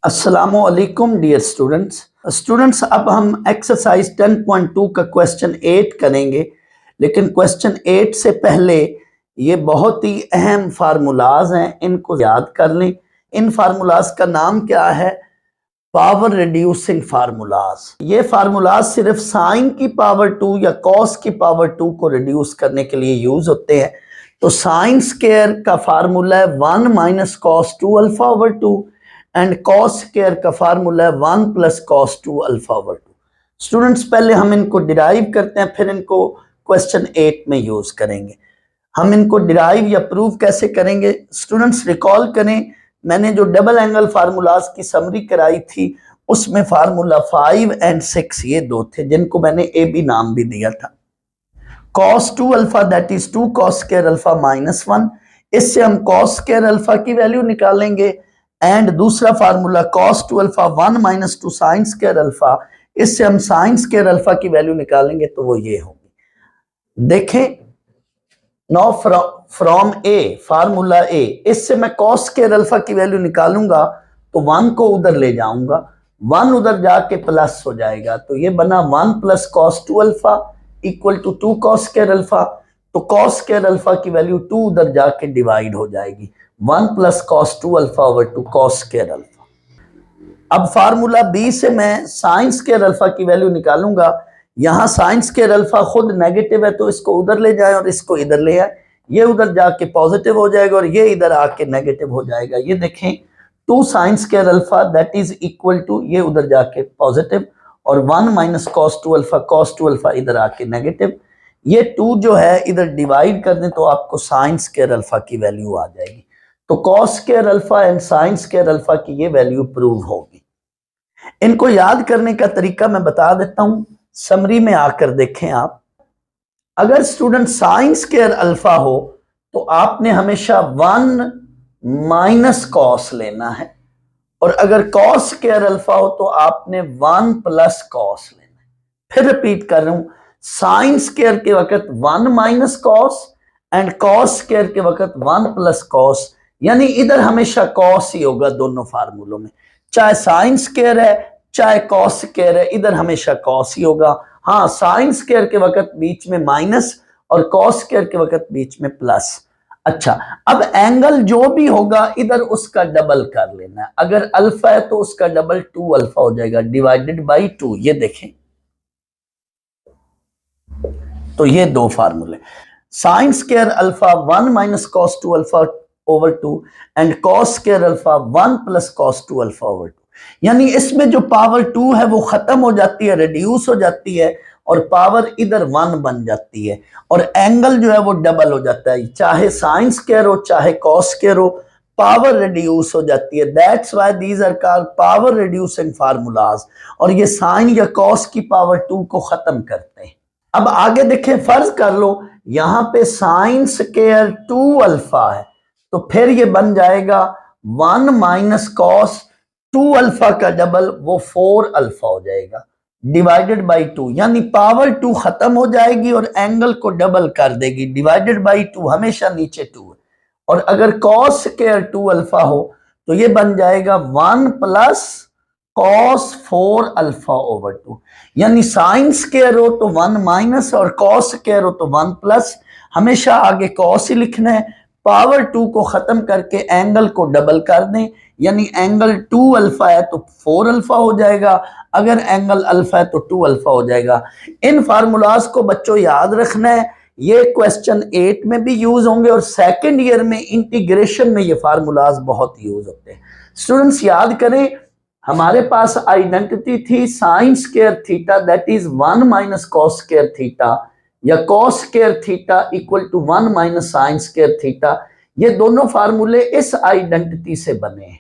अस्सलामुअलैकुम dear students अब हम एक्सरसाइज 10.2 का क्वेश्चन 8 करेंगे। लेकिन क्वेश्चन 8 से पहले ये बहुत ही अहम फार्मूलाज हैं, इनको याद कर लें। इन फार्मूलाज का नाम क्या है? Power reducing formulas. ये फार्मूलाज सिर्फ साइन की पावर 2 या कॉस की पावर 2 को रिड्यूस करने के लिए यूज होते हैं। तो साइन स्क्वायर का फार्मूला है 1 minus cos 2 alpha over 2 and cos square का फार्मूला है 1 plus cos 2 alpha over 2। Students पहले हम इनको डिराइव करते हैं, फिर इनको क्वेश्चन 8 में यूज करेंगे। हम इनको डिराइव या प्रूव कैसे करेंगे? स्टूडेंट्स रिकॉल करें, मैंने जो डबल एंगल फार्मूलाज की समरी कराई थी उसमें फार्मूला 5 एंड 6 ये दो थे जिनको मैंने ए बी नाम भी दिया था। cos 2 alpha that is 2 cos square alpha minus 1, इससे हम cos स्क्वायर अल्फा की वैल्यू निकालेंगे। एंड दूसरा formula cos 2 alpha 1 minus 2 sine square alpha, इससे हम साइन स्क्वायर अल्फा की वैल्यू निकालेंगे तो वो ये होगी। देखें, नाउ फ्रॉम ए फार्मूला ए, इससे मैं cos स्क्वायर अल्फा की वैल्यू निकालूंगा तो 1 को उधर ले जाऊंगा, 1 उधर जाके प्लस हो जाएगा, तो ये बना 1 plus cos 2 alpha equal to 2 cos square alpha. तो cos स्क्वायर अल्फा की वैल्यू 2 उधर जाके डिवाइड हो जाएगी, 1 plus cos 2 alpha over 2 cos square alpha. अब फार्मूला बी से मैं साइन स्क्वायर अल्फा की वैल्यू निकालूंगा। यहाँ साइन स्क्वायर अल्फा खुद नेगेटिव है तो इसको उधर ले जाए और इसको इधर ले आए, ये उधर जाके पॉजिटिव हो जाएगा और ये इधर आके नेगेटिव हो जाएगा। ये देखें 2 sine square alpha that is equal to, ये उधर जाके पॉजिटिव, और 1 minus cos 2 alpha, cos 2 alpha इधर आके नेगेटिव। ये 2 जो है इधर डिवाइड कर दें तो आपको साइन स्क्वायर अल्फा की वैल्यू आ जाएगी। तो cos square alpha and sign square alpha की ये वैल्यू प्रूव होगी। इनको याद करने का तरीका मैं बता देता हूं, समरी में आकर देखें आप। अगर स्टूडेंट साइन स्क्वायर अल्फा हो तो आपने हमेशा 1 माइनस कॉस लेना है, और अगर कॉस स्क्वायर अल्फा हो तो आपने 1 प्लस कॉस लेना है। फिर रिपीट कर रहा हूं, साइन स्क्वायर के वक्त 1 minus cos and cos square के वक्त 1 प्लस कॉस, यानी इधर हमेशा कॉस ही होगा दोनों फार्मूलों में, चाहे साइन स्क्वायर है चाहे कॉस स्क्वायर है, इधर हमेशा कॉस ही होगा। हाँ, साइन स्क्वायर के वक्त बीच में माइनस और कॉस स्क्वायर के वक्त बीच में प्लस। अच्छा, अब एंगल जो भी होगा इधर उसका डबल कर लेना है। अगर अल्फा है तो उसका डबल 2 अल्फा हो जाएगा डिवाइडेड बाई 2। ये देखें, तो ये दो फार्मूले, sign square alpha 1 minus cos 2 alpha over 2 and cos square alpha 1 plus cos 2 alpha over 2। यानी इसमें जो पावर 2 है वो खत्म हो जाती है, रिड्यूस हो जाती है, और पावर इधर 1 बन जाती है, और एंगल जो है वो डबल हो जाता है। चाहे साइन स्क्वायर हो चाहे कॉस स्क्वायर हो, पावर रिड्यूस हो जाती है। That's why these are called power reducing formulas, और ये साइन या कॉस की पावर 2 को खत्म करते हैं। अब आगे देखें, फर्ज कर लो यहां पे साइन स्क्वायर 2 अल्फा है, तो फिर ये बन जाएगा 1 माइनस कॉस 2 अल्फा का डबल, वो 4 अल्फा हो जाएगा डिवाइडेड बाई 2, यानी पावर 2 खत्म हो जाएगी और एंगल को डबल कर देगी। डिवाइडेड बाई 2 हमेशा नीचे 2 है, और अगर कॉस स्क्वायर 2 अल्फा हो तो ये बन जाएगा 1 प्लस कॉस 4 अल्फा ओवर 2, यानी साइन स्क्वायर हो तो 1 माइनस और कॉस स्क्वायर हो तो 1 प्लस, हमेशा आगे कॉस ही लिखना है। पावर 2 को खत्म करके एंगल को डबल कर दें, यानी एंगल 2 अल्फा है तो 4 अल्फा हो जाएगा, अगर एंगल अल्फा है तो 2 अल्फा हो जाएगा। इन फार्मूलाज को बच्चों याद रखना है, ये क्वेश्चन 8 में भी यूज होंगे और सेकंड ईयर में इंटीग्रेशन में ये फार्मूलाज बहुत यूज होते हैं। स्टूडेंट्स याद करें, हमारे पास आइडेंटिटी थी sine square theta that is 1 minus cos square theta, या cos square theta equal to 1 minus sine square theta. ये दोनों फार्मूले इस आइडेंटिटी से बने हैं।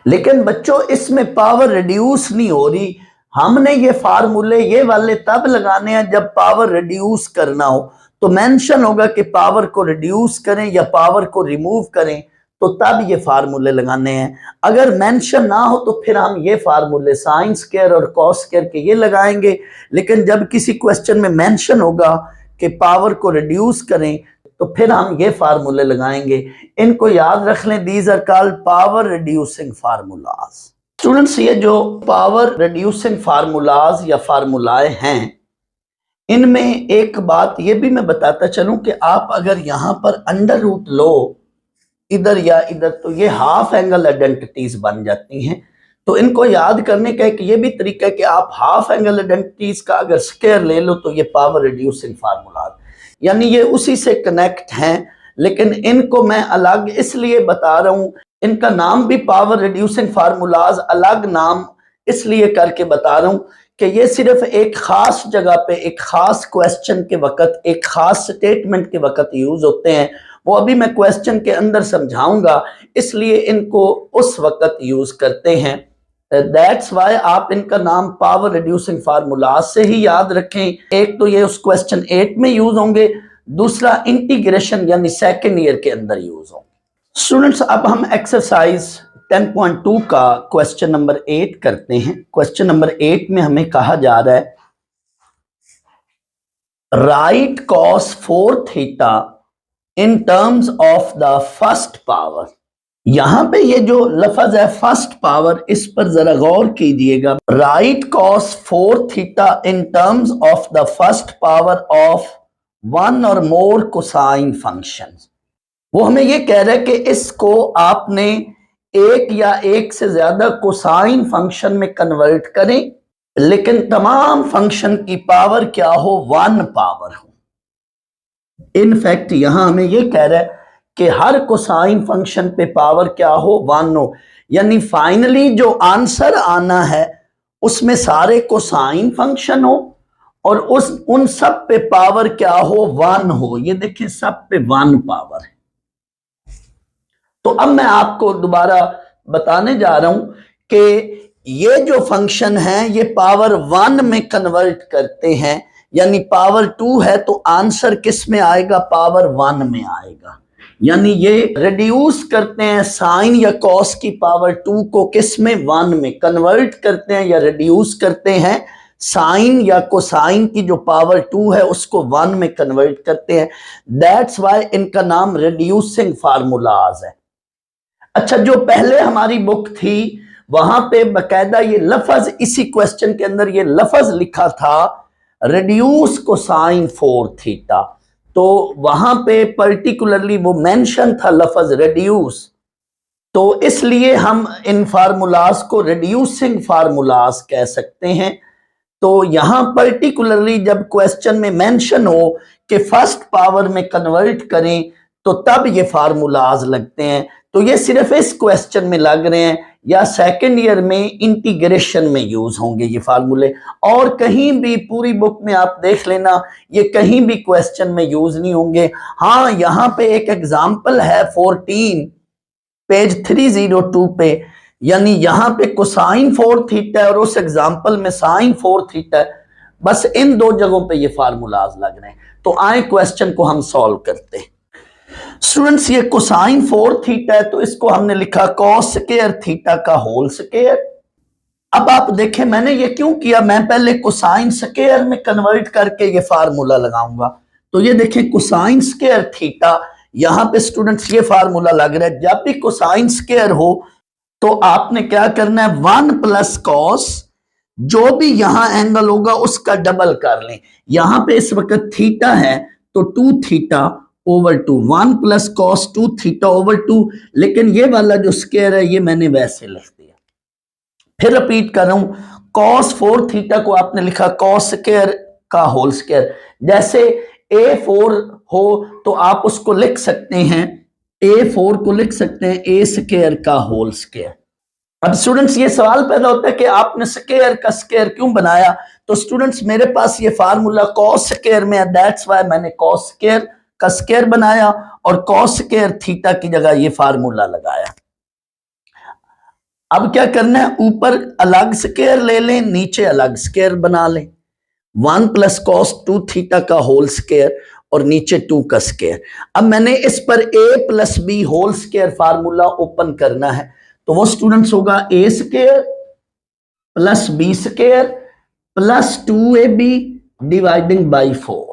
लेकिन बच्चों इसमें पावर रिड्यूस नहीं हो रही, हमने ये फार्मूले ये वाले तब लगाने हैं जब पावर रिड्यूस करना हो, तो मेंशन होगा कि पावर को रिड्यूस करें या पावर को रिमूव करें, तो तब ये फार्मूले लगाने हैं। अगर मेंशन ना हो तो फिर हम ये फार्मूले साइन स्क्वायर और कॉस स्क्वायर के ये लगाएंगे। लेकिन जब किसी क्वेश्चन में मेंशन होगा कि पावर को रिड्यूस करें तो फिर हम ये फार्मूले लगाएंगे। इनको याद रख लें, these are called power reducing formulas. Students, ये जो पावर रिड्यूसिंग फार्मूलाज या फार्मूलाए हैं, इनमें एक बात ये भी मैं बताता चलूं कि आप अगर यहां पर अंडर रूट लो इधर या इधर, तो ये हाफ एंगल आइडेंटिटीज बन जाती हैं। तो इनको याद करने का एक ये भी तरीका है कि आप हाफ एंगल आइडेंटिटीज का अगर स्क्वायर ले लो तो ये पावर रिड्यूसिंग फार्मूला, यानी ये उसी से कनेक्ट हैं, लेकिन इनको मैं अलग इसलिए बता रहा हूं, इनका नाम भी पावर रिड्यूसिंग फार्मूलाज, अलग नाम इसलिए करके बता रहा हूं कि ये सिर्फ एक खास जगह पे, एक खास क्वेश्चन के वक्त, एक खास स्टेटमेंट के वक्त यूज होते हैं। वो अभी मैं क्वेश्चन के अंदर समझाऊंगा, इसलिए इनको उस वक्त यूज करते हैं। दैट्स वाई आप इनका नाम पावर रिड्यूसिंग फार्मूलाज से ही याद रखें। एक तो ये उस क्वेश्चन 8 में यूज होंगे, दूसरा इंटीग्रेशन यानी सेकेंड ईयर के अंदर यूज होंगे। स्टूडेंट्स, अब हम एक्सरसाइज 10.2 का क्वेश्चन नंबर 8 करते हैं। क्वेश्चन नंबर 8 में हमें कहा जा रहा है right cos 4 theta in terms of the first power. यहां पे ये जो लफ्ज है फर्स्ट पावर, इस पर जरा गौर कीजिएगा। Right cos 4 theta in terms of the first power of one और मोर कोसाइन फंक्शन। वो हमें ये कह रहा है कि इसको आपने एक या एक से ज्यादा कोसाइन फंक्शन में कन्वर्ट करें, लेकिन तमाम फंक्शन की पावर क्या हो, 1 पावर हो। इनफैक्ट यहां हमें ये कह रहा है कि हर कोसाइन फंक्शन पे पावर क्या हो, 1 हो। यानी फाइनली जो आंसर आना है उसमें सारे कोसाइन फंक्शन हो और उन सब पे पावर क्या हो, 1 हो। ये देखिए सब पे 1 पावर है। तो अब मैं आपको दोबारा बताने जा रहा हूं कि ये जो फंक्शन है ये पावर 1 में कन्वर्ट करते हैं, यानी पावर 2 है तो आंसर किस में आएगा, पावर 1 में आएगा। यानी ये रिड्यूस करते हैं साइन या कॉस की पावर 2 को किस में, 1 में कन्वर्ट करते हैं या रिड्यूस करते हैं साइन या कोसाइन की जो पावर 2 है उसको 1 में कन्वर्ट करते हैं। दैट्स वाई इनका नाम रिड्यूसिंग फार्मूलाज है। अच्छा, जो पहले हमारी बुक थी वहां पे बकायदा ये लफ्ज, इसी क्वेश्चन के अंदर ये लफ्ज लिखा था रिड्यूस कोसाइन 4 थीटा, तो वहां पे पर्टिकुलरली वो मेंशन था लफ्ज रिड्यूस, तो इसलिए हम इन फार्मूलाज को रिड्यूसिंग फार्मूलाज कह सकते हैं। तो यहां पर्टिकुलरली जब क्वेश्चन में मेंशन हो कि फर्स्ट पावर में कन्वर्ट करें तो तब ये फार्मूलाज लगते हैं। तो ये सिर्फ इस क्वेश्चन में लग रहे हैं या सेकंड ईयर में इंटीग्रेशन में यूज होंगे ये फार्मूले, और कहीं भी पूरी बुक में आप देख लेना ये कहीं भी क्वेश्चन में यूज नहीं होंगे। हाँ, यहाँ पे एक एग्जाम्पल है 14 पेज 302 पे, यानी यहां पे कोसाइन 4 थीटा है और उस एग्जाम्पल में साइन 4 थीटा है। बस इन दो जगहों पे ये फार्मूलाज लग रहे हैं। तो आए क्वेश्चन को हम सॉल्व करते हैं। स्टूडेंट्स, ये कोसाइन 4 थीटा है तो इसको हमने लिखा कॉस स्क्वायर थीटा का होल स्क्वायर। अब आप देखें मैंने ये क्यों किया, मैं पहले कोसाइन स्क्वायर में कन्वर्ट करके ये फार्मूला लगाऊंगा। तो ये देखें कोसाइन स्क्वायर थीटा, यहां पे स्टूडेंट्स ये फार्मूला लग रहा है। जब भी कोसाइन स्क्वायर हो तो आपने क्या करना है, 1 प्लस कॉस, जो भी यहां एंगल होगा उसका डबल कर लें। यहां पे इस वक्त थीटा है तो 2 theta over 2, 1 plus cos 2 theta over 2, लेकिन ये वाला जो स्क्वायर है ये मैंने वैसे लिख दिया। फिर रिपीट कर रहा हूं, कॉस 4 थीटा को आपने लिखा कॉस स्क्वायर का होल स्क्वायर। जैसे A4 हो तो आप उसको लिख सकते हैं, A4 को लिख सकते हैं A स्क्वायर का होल स्क्वायर। अब स्टूडेंट्स ये सवाल पैदा होता है कि आपने स्क्वायर का स्क्वायर क्यों बनाया। तो स्टूडेंट्स मेरे पास ये फार्मूला कॉस स्क्वायर में है, दैट्स वाई मैंने कॉस स्क्वायर का स्क्वायर बनाया और कॉस स्क्वायर थीटा की जगह ये फार्मूला लगाया। अब क्या करना है, ऊपर अलग स्क्वायर ले लें, नीचे अलग स्क्वायर बना लें। 1 प्लस कॉस 2 थीटा का होल स्क्वायर और नीचे 2 का स्क्वायर। अब मैंने इस पर a plus B whole square formula open करना है, तो वो स्टूडेंट्स होगा a square plus B square plus 2ab dividing by 4।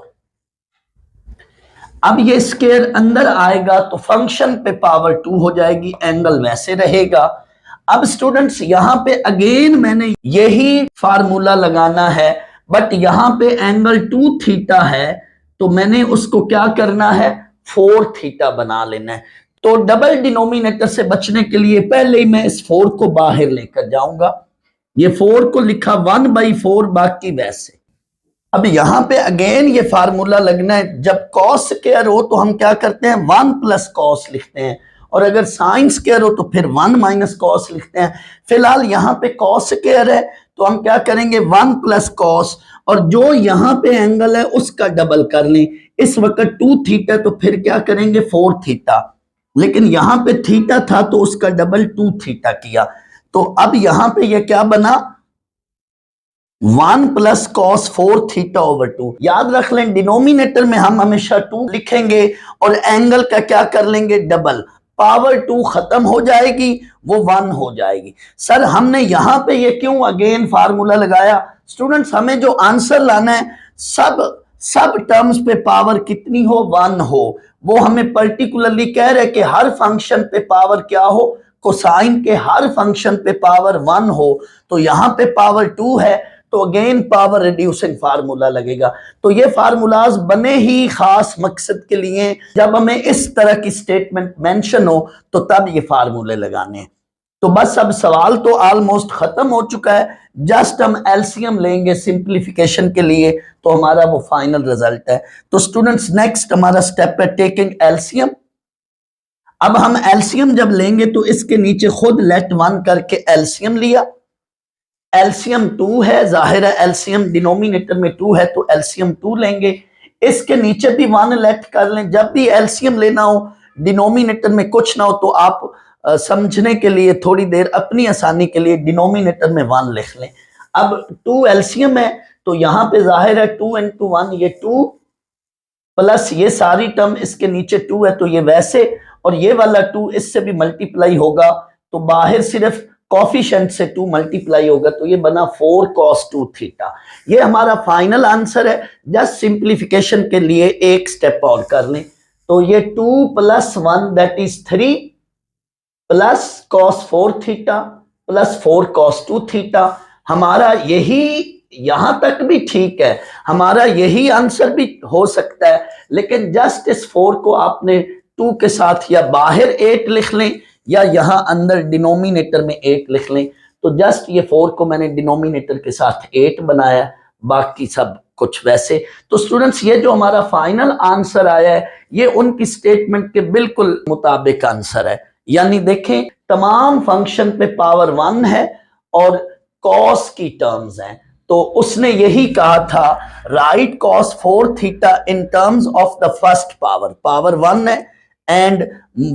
अब ये स्क्वायर अंदर आएगा तो फंक्शन पे पावर 2 हो जाएगी, एंगल वैसे रहेगा। अब स्टूडेंट्स यहां पे अगेन मैंने यही फार्मूला लगाना है, बट यहां पे एंगल 2 थीटा है, तो मैंने उसको क्या करना है, 4 थीटा बना लेना है। तो डबल डिनोमिनेटर से बचने के लिए पहले ही मैं इस 4 को बाहर लेकर जाऊंगा। ये 4 को लिखा 1/4, बाकी वैसे। अब यहां पे अगेन ये फार्मूला लगना है, जब कॉस स्क्वायर हो तो हम क्या करते हैं, 1 प्लस कॉस लिखते हैं, और अगर साइन स्क्वायर हो तो फिर 1 माइनस कॉस लिखते हैं। फिलहाल यहाँ पे कॉस स्क्वायर है तो हम क्या करेंगे, 1 प्लस कॉस, और जो यहाँ पे एंगल है उसका डबल कर लें। इस वक्त 2 थीटा, तो फिर क्या करेंगे 4 थीटा, लेकिन यहाँ पे थीटा था तो उसका डबल 2 थीटा किया। तो अब यहाँ पे ये क्या बना, 1 प्लस कॉस 4 थीटा ओवर 2। याद रख लें डिनोमिनेटर में हम हमेशा 2 लिखेंगे और एंगल का क्या कर लेंगे, डबल। पावर 2 खत्म हो जाएगी, वो 1 हो जाएगी। सर हमने यहां पे ये क्यों अगेन फार्मूला लगाया, स्टूडेंट्स हमें जो आंसर लाना है सब टर्म्स पे पावर कितनी हो, 1 हो। वो हमें पर्टिकुलरली कह रहे कि हर फंक्शन पे पावर क्या हो, कोसाइन के हर फंक्शन पे पावर 1 हो। तो यहां पे पावर 2 है तो अगेन पावर रिड्यूसिंग फार्मूला लगेगा। तो ये फार्मूलाज बने ही खास मकसद के लिए, जब हमें इस तरह की स्टेटमेंट मेंशन हो तो तब ये फार्मूले लगाने। तो बस अब सवाल तो ऑलमोस्ट खत्म हो चुका है, जस्ट हम एलसीएम लेंगे सिंप्लीफिकेशन के लिए, तो हमारा वो फाइनल रिजल्ट है। तो स्टूडेंट्स नेक्स्ट हमारा स्टेप है टेकिंग एलसीएम। अब हम एलसीएम जब लेंगे तो इसके नीचे खुद लेट 1 करके एलसीएम लिया। एलसीएम 2 है, जाहिर है एलसीएम डिनोमिनेटर में 2 है तो एलसीएम 2 लेंगे। इसके नीचे भी 1 लेट कर लें। जब भी एलसीएम लेना हो, डिनोमिनेटर में कुछ ना हो, तो आप समझने के लिए थोड़ी देर अपनी आसानी के लिए डिनोमिनेटर में 1 लिख लें। अब 2 एलसीएम है तो यहां पे जाहिर है 2 into 1, ये 2 प्लस ये सारी टर्म इसके नीचे 2 है तो ये वैसे, और ये वाला 2 इससे भी मल्टीप्लाई होगा, तो बाहर सिर्फ कॉफिशिएंट से 2 मल्टीप्लाई होगा, तो ये बना 4 cos 2 थीटा। ये हमारा फाइनल आंसर है। जस्ट सिंप्लीफिकेशन के लिए एक स्टेप और कर लें, तो ये 2 + 1 that is 3 plus cos 4 theta plus 4 cos 2 theta. हमारा यही, यहां तक भी ठीक है, हमारा यही आंसर भी हो सकता है, लेकिन जस्ट इस 4 को आपने 2 के साथ या बाहर 8 लिख लें या यहां अंदर डिनोमिनेटर में 8 लिख लें। तो जस्ट ये 4 को मैंने डिनोमिनेटर के साथ 8 बनाया, बाकी सब कुछ वैसे। तो स्टूडेंट्स ये जो हमारा फाइनल आंसर आया है ये उनकी स्टेटमेंट के बिल्कुल मुताबिक आंसर है। यानी देखें तमाम फंक्शन पे पावर 1 है और कॉस की टर्म्स हैं, तो उसने यही कहा था right cos 4 theta in terms of the first power, power 1 है एंड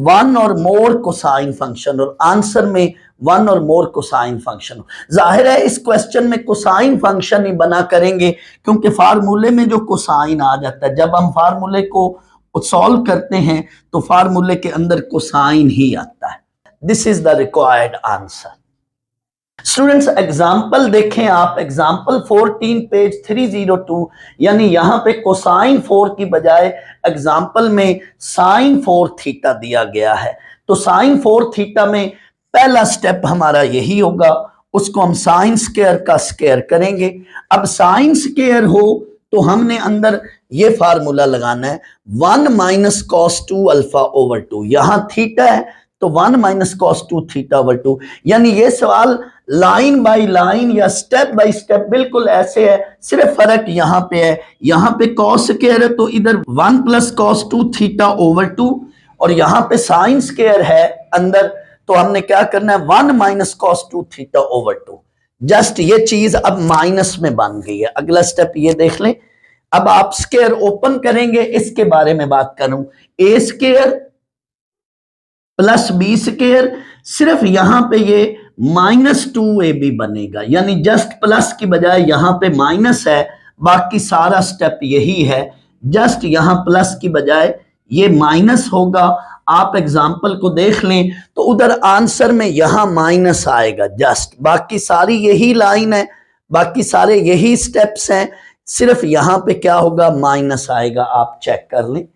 1 और मोर कोसाइन फंक्शन, और आंसर में 1 और मोर कोसाइन फंक्शन। जाहिर है इस क्वेश्चन में कोसाइन फंक्शन ही बना करेंगे क्योंकि फार्मूले में जो कोसाइन आ जाता है, जब हम फार्मूले को सॉल्व करते हैं तो फार्मूले के अंदर कोसाइन ही आता है। This is the required answer. Students example देखें आप, एग्जाम्पल 14 पेज 302, यानी यहां पे कोसाइन 4 की बजाय एग्जाम्पल में साइन 4 थीटा दिया गया है। तो साइन 4 थीटा में पहला स्टेप हमारा यही होगा, उसको हम साइन स्क्वायर का स्क्वायर करेंगे। अब साइन स्क्वायर हो तो हमने अंदर ये फार्मूला लगाना है 1 माइनस cos 2 अल्फा ओवर 2। यहां थीटा है तो 1 माइनस cos 2 थीटा ओवर 2। यानी ये सवाल लाइन बाय लाइन या स्टेप बाय स्टेप बिल्कुल ऐसे है, सिर्फ फर्क यहां पे है, यहां पे cos स्क्वायर है तो इधर 1 प्लस cos 2 थीटा ओवर 2, और यहां पे साइन स्क्वायर है अंदर तो हमने क्या करना है 1 minus cos 2 theta over 2। Just ये चीज अब माइनस में बन गई है। अगला स्टेप ये देख लें, अब आप स्क्वायर ओपन करेंगे, इसके बारे में बात करूं, ए स्क्वायर प्लस बी स्क्वायर, सिर्फ यहां पे ये -2ab बनेगा, यानी जस्ट प्लस की बजाय यहां पे माइनस है, बाकी सारा स्टेप यही है, जस्ट यहां प्लस की बजाय ये माइनस होगा। आप एग्जाम्पल को देख लें तो उधर आंसर में यहां माइनस आएगा जस्ट, बाकी सारी यही लाइन है, बाकी सारे यही स्टेप्स हैं, सिर्फ यहां पे क्या होगा माइनस आएगा, आप चेक कर लें।